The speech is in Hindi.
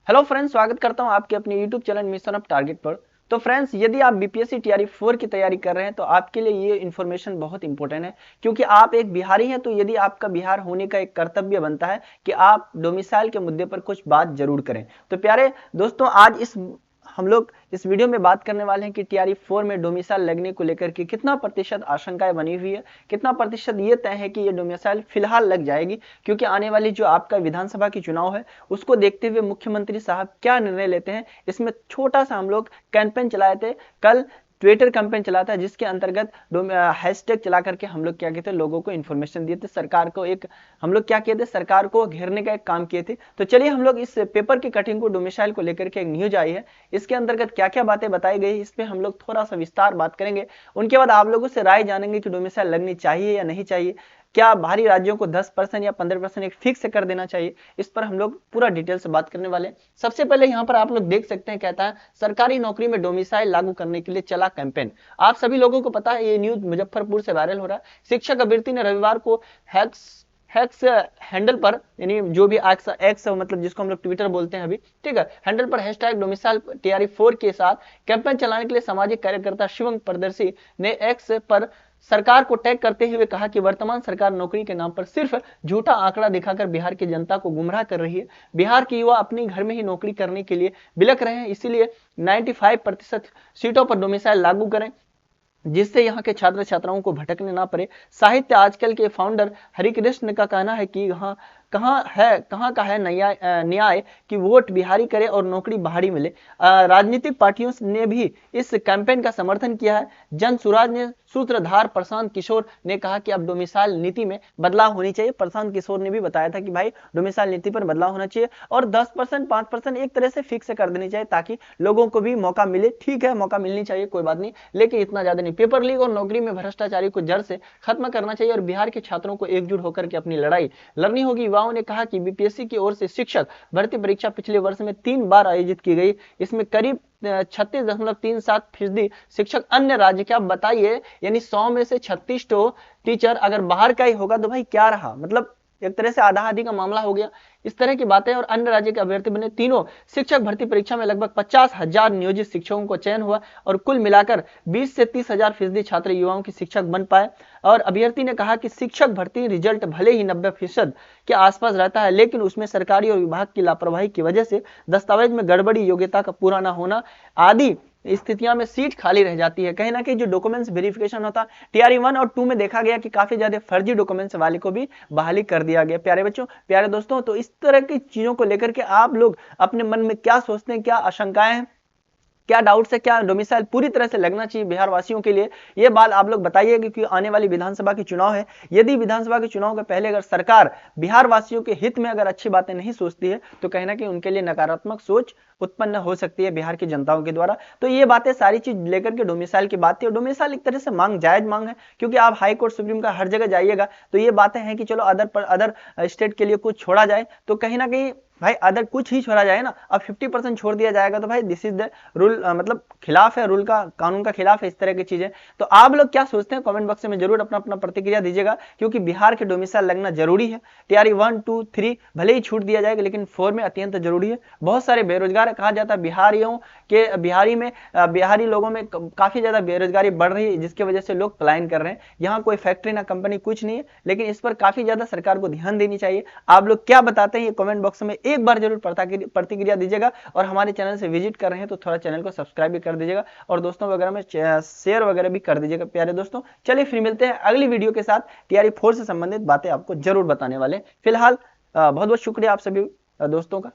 हेलो फ्रेंड्स, स्वागत करता हूं आपके अपने YouTube channel mission of target पर। तो फ्रेंड्स, यदि आप बीपीएससी टीआरई 4 की तैयारी कर रहे हैं तो आपके लिए ये इन्फॉर्मेशन बहुत इंपॉर्टेंट है, क्योंकि आप एक बिहारी हैं। तो यदि आपका बिहार होने का एक कर्तव्य बनता है कि आप डोमिसाइल के मुद्दे पर कुछ बात जरूर करें। तो प्यारे दोस्तों, आज हम लोग इस वीडियो में बात करने वाले हैं कि टीआरई 4 में डोमिसाइल लगने को लेकर के कितना प्रतिशत आशंकाएं बनी हुई है, कितना प्रतिशत ये तय है कि ये डोमिसाइल फिलहाल लग जाएगी, क्योंकि आने वाली जो आपका विधानसभा की चुनाव है उसको देखते हुए मुख्यमंत्री साहब क्या निर्णय लेते हैं। इसमें छोटा सा हम लोग कैंपेन चलाए थे, कल ट्विटर कैंपेन चला था, जिसके अंतर्गत हैशटैग चला करके हम लोग क्या कहते हैं, लोगों को इन्फॉर्मेशन दिए थे, सरकार को एक हम लोग क्या किए थे, सरकार को घेरने का एक काम किए थे। तो चलिए हम लोग इस पेपर की कटिंग को डोमिसाइल को लेकर के एक न्यूज आई है, इसके अंतर्गत क्या क्या बातें बताई गई, इस पे हम लोग थोड़ा सा विस्तार बात करेंगे। उनके बाद आप लोगों से राय जानेंगे कि डोमिसाइल लगनी चाहिए या नहीं चाहिए, क्या बाहरी राज्यों को 10% या 15% एक फिक्स कर देना चाहिए, इस पर हम लोग पूरा डिटेल से बात करने वाले हैं। सबसे पहले यहाँ पर आप लोग देख सकते हैं, कहता है सरकारी नौकरी में डोमिसाइल लागू करने के लिए चला कैंपेन। आप सभी लोगों को पता है, ये न्यूज मुजफ्फरपुर से वायरल हो रहा है। शिक्षक अभ्यर्थी ने रविवार को हैक्स हैंडल पर, यानी जो भी एक्स मतलब जिसको हम लोग ट्विटर बोलते हैं अभी, ठीक है, हैंडल पर हैशटैग डोमिसाइल टीआरई 4 के साथ कैंपेन चलाने के लिए सामाजिक कार्यकर्ता शिवम परदर्शी ने एक्स पर सरकार को टैग करते हुए कहा कि वर्तमान सरकार नौकरी के नाम पर सिर्फ झूठा आंकड़ा दिखाकर बिहार की जनता को गुमराह कर रही है। बिहार के युवा अपने घर में ही नौकरी करने के लिए बिलख रहे हैं, इसीलिए 95% सीटों पर डोमिसाइल लागू करें, जिससे यहाँ के छात्र छात्राओं को भटकने ना पड़े। साहित्य आजकल के फाउंडर हरिकृष्ण का कहना है कि कहाँ का है न्याय कि वोट बिहारी करे और नौकरी बाहरी मिले। राजनीतिक पार्टियों ने भी इस कैंपेन का समर्थन किया है। जन सुराज ने सूत्रधार प्रशांत किशोर ने कहा कि अब डोमिसाइल नीति में बदलाव होनी चाहिए। प्रशांत किशोर ने भी बताया था कि भाई डोमिसाइल नीति पर बदलाव होना चाहिए और 10% 5% एक तरह से फिक्स कर देनी चाहिए, ताकि लोगों को भी मौका मिले। ठीक है, मौका मिलनी चाहिए, कोई बात नहीं, लेकिन इतना ज्यादा नहीं। पेपर लीक और नौकरी में भ्रष्टाचारी को जड़ से खत्म करना चाहिए और बिहार के छात्रों को एकजुट होकर के अपनी लड़ाई लड़नी होगी। युवाओं ने कहा कि बीपीएससी की ओर से शिक्षक भर्ती परीक्षा पिछले वर्ष में 3 बार आयोजित की गई, इसमें करीब 36.37% शिक्षक अन्य राज्य के। आप बताइए, यानी 100 में से 36 तो टीचर अगर बाहर का ही होगा तो भाई क्या रहा, मतलब एक तरह से आधा आधी का मामला हो गया। इस तरह की बातें, और अन्य राज्य के अभ्यर्थी बने। तीनों शिक्षक भर्ती परीक्षा में लगभग 50,000 नियोजित शिक्षकों को चयन हुआ और कुल मिलाकर 20 से 30,000% छात्र युवाओं के शिक्षक बन पाए। और अभ्यर्थी ने कहा कि शिक्षक भर्ती रिजल्ट भले ही 90% के आसपास रहता है, लेकिन उसमें सरकारी और विभाग की लापरवाही की वजह से दस्तावेज में गड़बड़ी, योग्यता का पूरा न होना आदि स्थितियों में सीट खाली रह जाती है। कहीं ना कहीं जो डॉक्यूमेंट्स वेरिफिकेशन होता, टीआरई 1 और 2 में देखा गया कि काफी ज्यादा फर्जी डॉक्यूमेंट्स वाले को भी बहाली कर दिया गया। प्यारे बच्चों, प्यारे दोस्तों, तो इस तरह की चीजों को लेकर के आप लोग अपने मन में क्या सोचते हैं, क्या आशंकाएं हैं, क्या डाउट्स है, क्या डोमिसाइल पूरी तरह से लगना चाहिए बिहार वासियों के लिए, ये बात आप लोग बताइए। क्योंकि आने वाली विधानसभा की चुनाव है, यदि विधानसभा के चुनाव के पहले अगर सरकार बिहार वासियों के हित में अगर अच्छी बातें नहीं सोचती है, तो कहीं ना कहीं उनके लिए नकारात्मक सोच उत्पन्न हो सकती है बिहार की जनताओं के द्वारा। तो ये बातें सारी चीज लेकर के डोमिसाइल की बात थी, और डोमिसाइल एक तरह से जायज मांग है, क्योंकि आप हाई कोर्ट, सुप्रीम का हर जगह जाइएगा तो ये बातें हैं कि चलो अदर स्टेट के लिए कुछ छोड़ा जाए, तो कहीं ना कहीं भाई अदर कुछ ही छोड़ा जाए ना। अब 50% छोड़ दिया जाएगा तो भाई दिस इज द रूल, मतलब खिलाफ है, रूल का, कानून का खिलाफ है, इस तरह की चीजें। तो आप लोग क्या सोचते हैं, कमेंट बॉक्स में जरूर अपना अपना प्रतिक्रिया दीजिएगा, क्योंकि बिहार के डोमिसाइल लगना जरूरी है। टीआरई 1, 2, 3 भले ही छूट दिया जाएगा, लेकिन 4 में अत्यंत जरूरी है। बहुत सारे बेरोजगार, कहा जाता है बिहारियों के बिहारी लोगों में काफी ज्यादा बेरोजगारी बढ़ रही है, जिसकी वजह से लोग पलायन कर रहे हैं। यहाँ कोई फैक्ट्री ना कंपनी कुछ नहीं है, लेकिन इस पर काफी ज्यादा सरकार को ध्यान देनी चाहिए। आप लोग क्या बताते हैं, ये कमेंट बॉक्स में एक बार जरूर प्रतिक्रिया दीजिएगा, और हमारे चैनल से विजिट कर रहे हैं तो थोड़ा चैनल को सब्सक्राइब भी कर दीजिएगा, और दोस्तों वगैरह में शेयर वगैरह भी कर दीजिएगा। प्यारे दोस्तों, चलिए फिर मिलते हैं अगली वीडियो के साथ। टीआरई 4 से संबंधित बातें आपको जरूर बताने वाले। फिलहाल बहुत बहुत शुक्रिया आप सभी दोस्तों का।